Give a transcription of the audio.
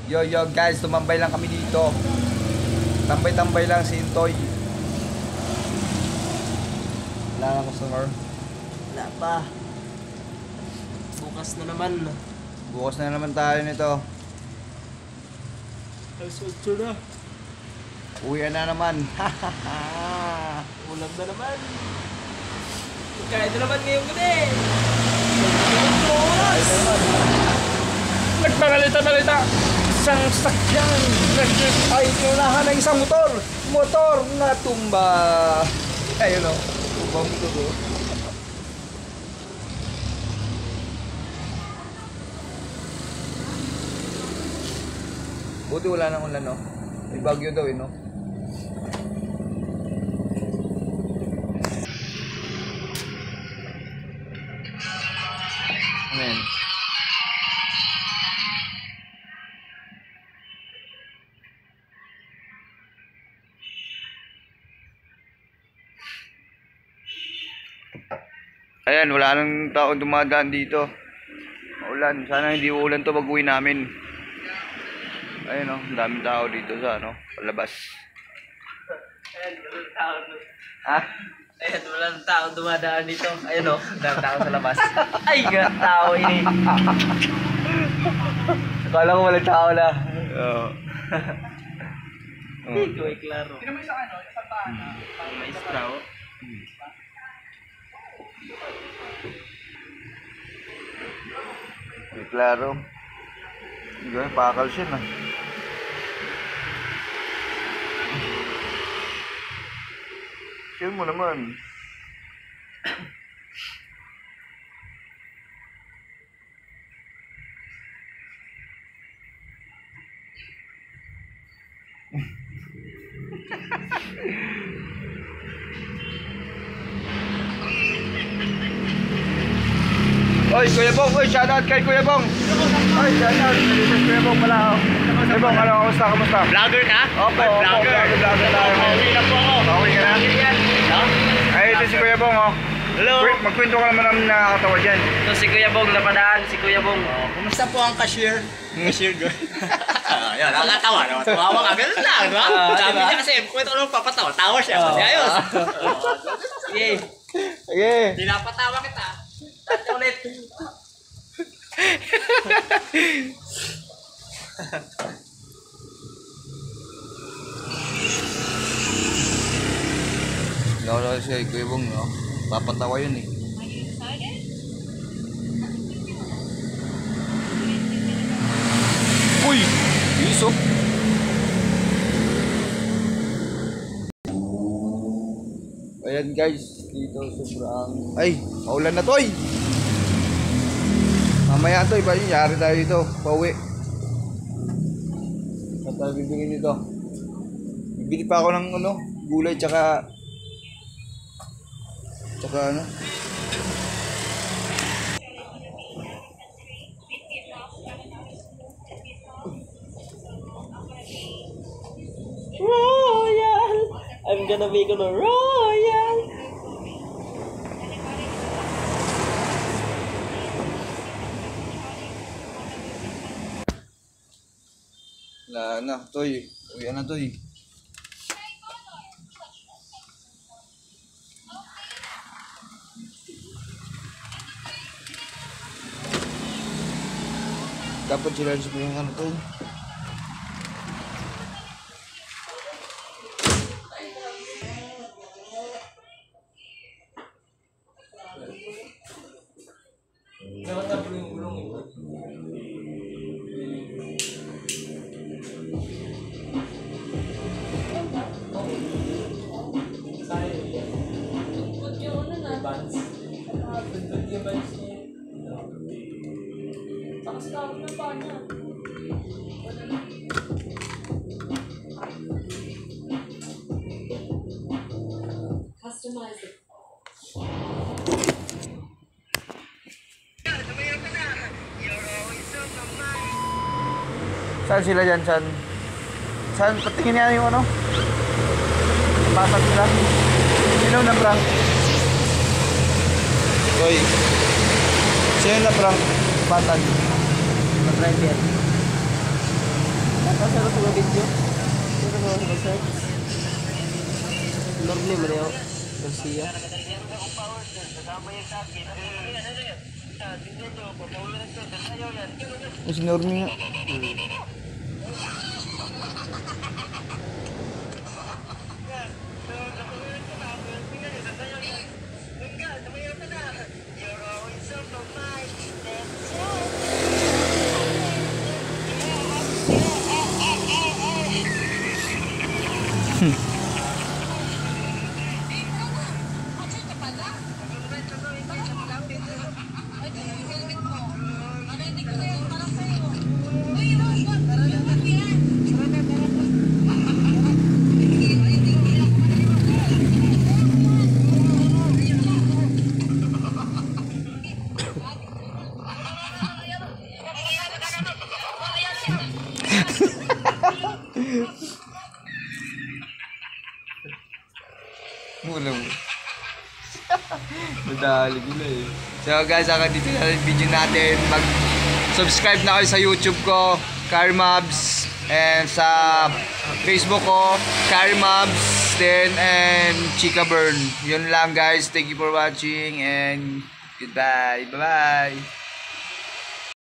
Yo guys, tumambay lang kami dito. Tambay-tambay lang si Intoy. Wala na customer. Wala pa. Bukas na naman. Bukas na naman tayo nito. Alas 8 na. Uwi na naman. Ulam na naman. Kaya na naman ngayong gabi. Nagpangalita-ngalita. Isang sakyan. Ay, inunahan ng isang motor. Motor na tumba. Ayun o. Tumbang motor o. Buti wala nang ulan no. May bagyo daw no. Amen. Ayan, wala nang taong dumadaan dito. Maulan. Sana hindi uulan to pag-uwi namin. Ayun o, ang daming tao dito sa palabas. Ayan, walang tao. Ha? Ayan, walang tao dumadaan dito. Ayan o, walang tao sa labas. Ay, ganang tao ini. Akala ko walang tao na. Oo. Ito ay klaro. Hindi naman isang isang paan na. May straw. Ay, klaro. Ganyan, pakal siya na. Siya mo naman. Oy, Kuya Bong! Oy, shoutout kay Kuya Bong! Oy, shoutout! Kuya Bong pala. Kuya Bong, ano, kamusta? Vlogger ka? Opo, vlogger tayo. Okay na po ako. Okay ka na? Ay, ito si Kuya Bong, oh. Hello. Magkwento ka naman ng nakakatawa dyan. Ito si Kuya Bong, napadaan si Kuya Bong. Kumusta po ang cashier? Cashier girl. Yan, nakakatawa naman. Tumawa ka, ganun lang, di ba? Sabi niya kasi, kwento ko naman papatawa, tawa siya. Kasi ayos. Sige. Okay. Pinapatawa kita. Tati ulit. Lalo siya kay Kuya Bong, no? Papatawa yun eh. Uy! Iso! Ayan guys, dito sobrang... Ay! Maulan na to eh! Mamaya to, iba yun, yari tayo dito, pauwi. Saan tayo bibigyan dito? Bibili pa ako ng gulay tsaka ano? Royal! I'm gonna make it a royal! Wala na, Toy. Uwi na, Toy. Dapat sila sa pinangan, Toy. Customize it. Saan sila dyan? Saan? Patingin niya yung pasag sila. Sino na prank? Toy. Sino na prank? Patag. Mag-driver. Sarap sa video. Sarap sa mag-search. Normally mo rin Garcia. Si Normie nga. Mula mo. Nadali gila eh. So guys, hanggang dito na yung video natin. Mag-subscribe na kayo sa YouTube ko, Carmabs. And sa Facebook ko, Carmabs din and Chika Burn. Yun lang guys. Thank you for watching and goodbye. Bye-bye.